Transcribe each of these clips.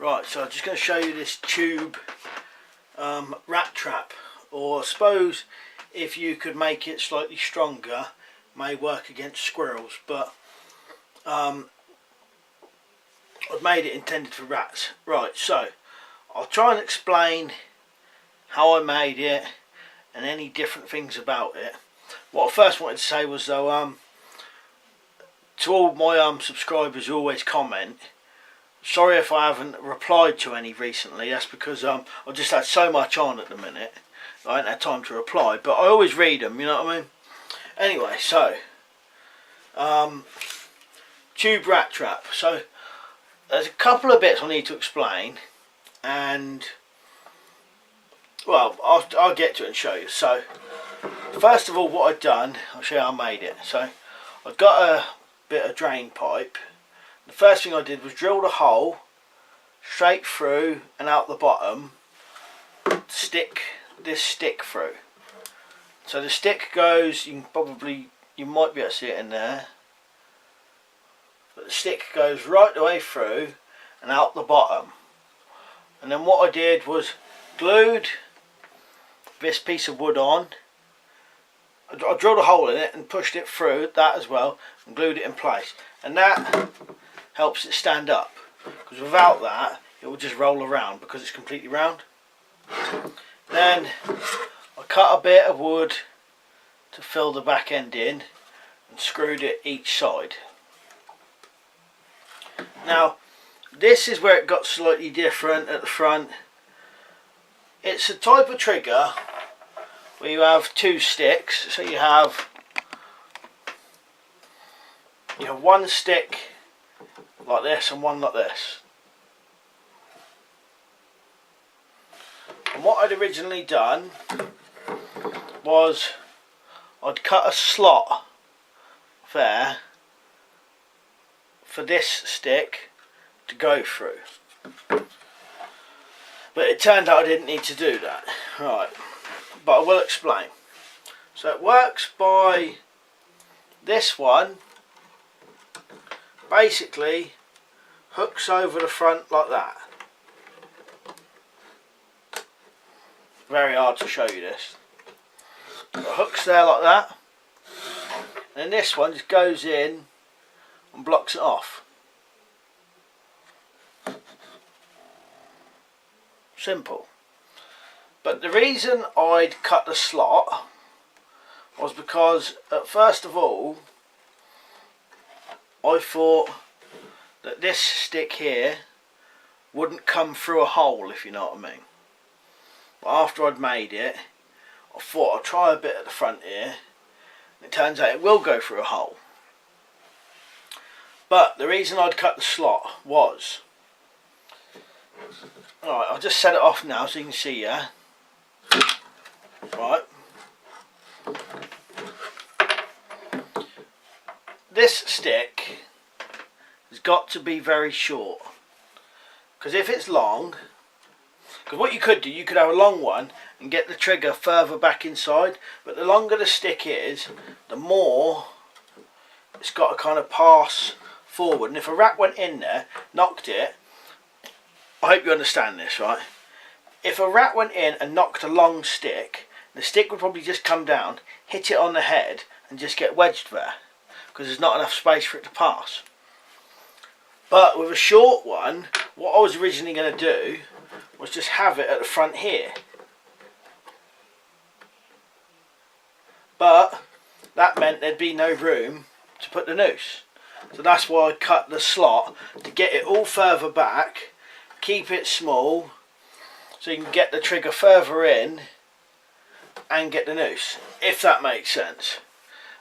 Right, so I'm just going to show you this tube rat trap, or I suppose if you could make it slightly stronger, may work against squirrels, but I've made it intended for rats. Right, so I'll try and explain how I made it and any different things about it. What I first wanted to say was though, to all my subscribers who always comment, sorry if I haven't replied to any recently. That's because I've just had so much on at the minute I haven't had time to reply, but I always read them, you know what I mean? Anyway, so tube rat trap. So there's a couple of bits I need to explain, and well, I'll get to it and show you. So first of all, what I've done, I'll show you how I made it. So I've got a bit of drain pipe. The first thing I did was drill the hole straight through and out the bottom, stick this stick through. So the stick goes, you might be able to see it in there, but the stick goes right the way through and out the bottom. And then what I did was glued this piece of wood on. I drilled a hole in it and pushed it through that as well and glued it in place, and that helps it stand up, because without that it will just roll around because it's completely round. Then I cut a bit of wood to fill the back end in and screwed it each side. Now this is where it got slightly different at the front. It's a type of trigger where you have two sticks, so you have one stick like this and one like this. And what I'd originally done was I'd cut a slot there for this stick to go through, but it turned out I didn't need to do that. Right, but I will explain. So it works by this one basically hooks over the front like that. Very hard to show you this. It hooks there like that, and then this one just goes in and blocks it off. Simple. But the reason I'd cut the slot was because first of all I thought that this stick here wouldn't come through a hole, if you know what I mean. But after I'd made it, I thought I'd try a bit at the front here, and it turns out it will go through a hole. But the reason I'd cut the slot was, alright, I'll just set it off now so you can see, yeah? Right. This stick has got to be very short, because if it's long, because what you could do, you could have a long one and get the trigger further back inside, but the longer the stick is, the more it's got to kind of pass forward, and if a rat went in there, knocked it, I hope you understand this, right? If a rat went in and knocked a long stick, the stick would probably just come down, hit it on the head and just get wedged there, because there's not enough space for it to pass. But with a short one, what I was originally going to do was just have it at the front here. But that meant there'd be no room to put the noose. So that's why I cut the slot, to get it all further back, keep it small, so you can get the trigger further in and get the noose, if that makes sense.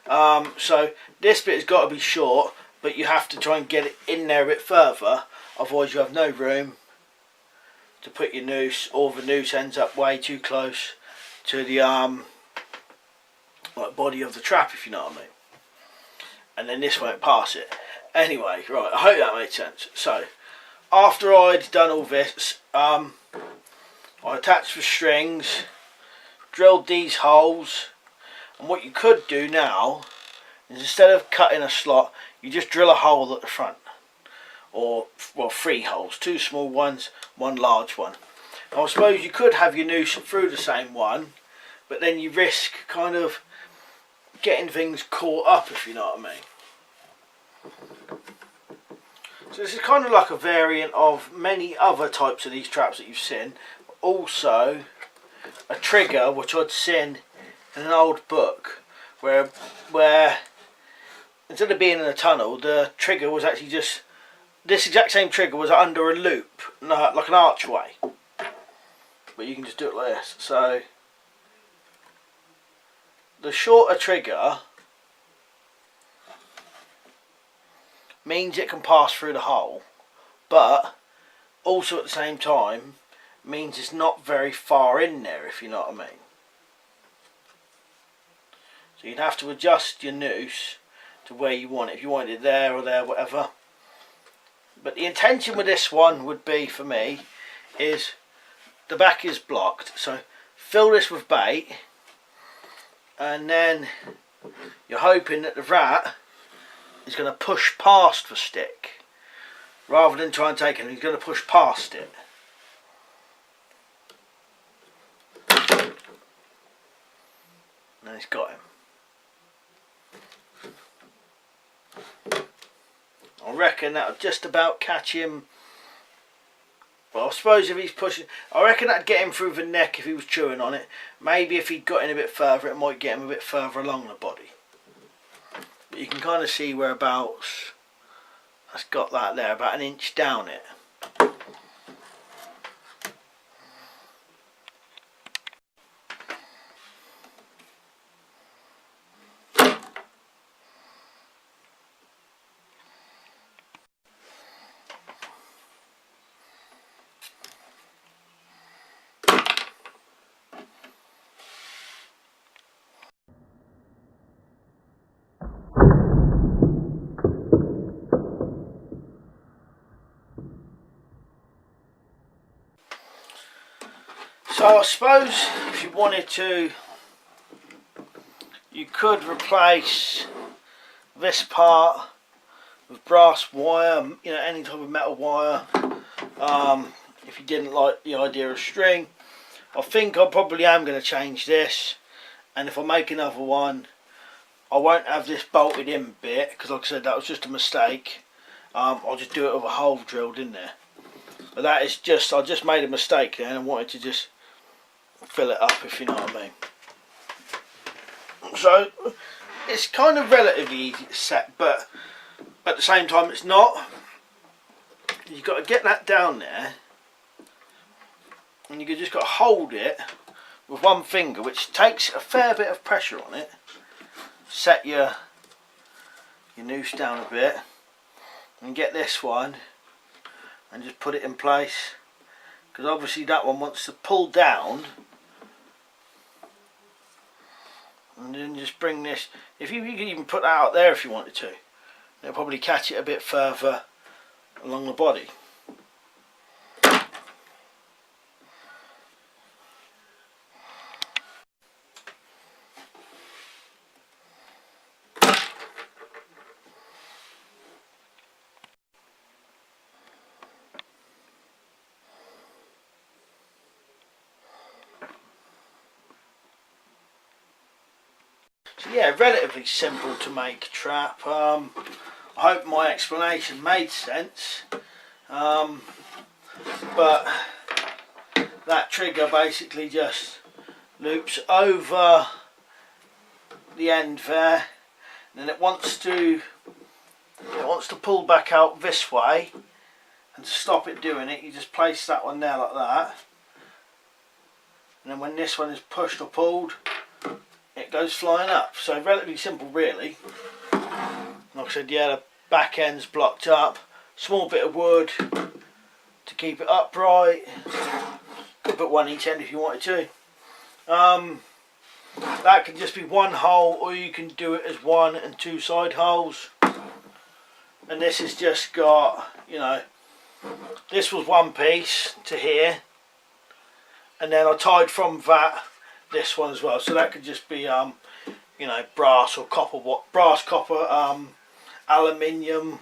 So this bit has got to be short, but you have to try and get it in there a bit further, otherwise you have no room to put your noose, or the noose ends up way too close to the body of the trap, if you know what I mean. And then this won't pass it. Anyway, right, I hope that made sense. So after I'd done all this, I attached the strings, drilled these holes, and what you could do now is, instead of cutting a slot, you just drill a hole at the front. or well, 3 holes, 2 small ones, 1 large one. I suppose you could have your noose through the same one, but then you risk kind of getting things caught up, if you know what I mean. So this is kind of like a variant of many other types of these traps that you've seen. Also a trigger which I'd seen in an old book where instead of being in a tunnel, the trigger was actually just, this exact same trigger was under a loop, like an archway. But you can just do it like this. So the shorter trigger means it can pass through the hole, but also at the same time means it's not very far in there, if you know what I mean. So you'd have to adjust your noose to where you want it, if you wanted it there or there, whatever. But the intention with this one would be, for me, is the back is blocked, so fill this with bait, and then you're hoping that the rat is going to push past the stick rather than try and take it. He's going to push past it. And he's got him. I reckon that'll just about catch him. Well, I suppose if he's pushing, I reckon that'd get him through the neck if he was chewing on it. Maybe if he'd got in a bit further, it might get him a bit further along the body. But you can kind of see whereabouts that's got that there, about 1 inch down it. So I suppose if you wanted to, you could replace this part with brass wire, you know, any type of metal wire. If you didn't like the idea of string, I think I probably am going to change this, and if I make another one, I won't have this bolted in bit, because like I said, that was just a mistake. I'll just do it with a hole drilled in there. But that is just, I just made a mistake there and I wanted to just fill it up, if you know what I mean. So it's kind of relatively easy to set, but at the same time it's not. You've got to get that down there, and you just got to hold it with one finger, which takes a fair bit of pressure on it. Set your noose down a bit and get this one and just put it in place, because obviously that one wants to pull down. And then just bring this, if you can even put that out there if you wanted to, it'll probably catch it a bit further along the body. So yeah, relatively simple to make trap. I hope my explanation made sense. But that trigger basically just loops over the end there, and then it wants to pull back out this way, and to stop it doing it, you just place that one there like that, and then when this one is pushed or pulled, it goes flying up. So relatively simple really. Like I said, yeah, the back end's blocked up, small bit of wood to keep it upright. Could put one each end if you wanted to. That can just be one hole, or you can do it as 1 and 2 side holes. And this has just got, you know, this was one piece to here, and then I tied from that this one as well, so that could just be you know, brass or copper, aluminium,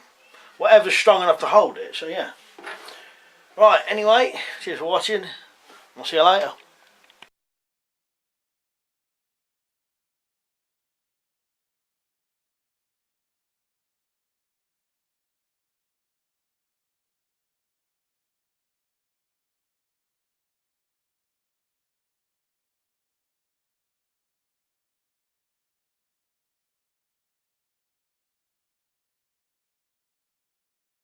whatever's strong enough to hold it. So yeah. Right, anyway, cheers for watching. I'll see you later.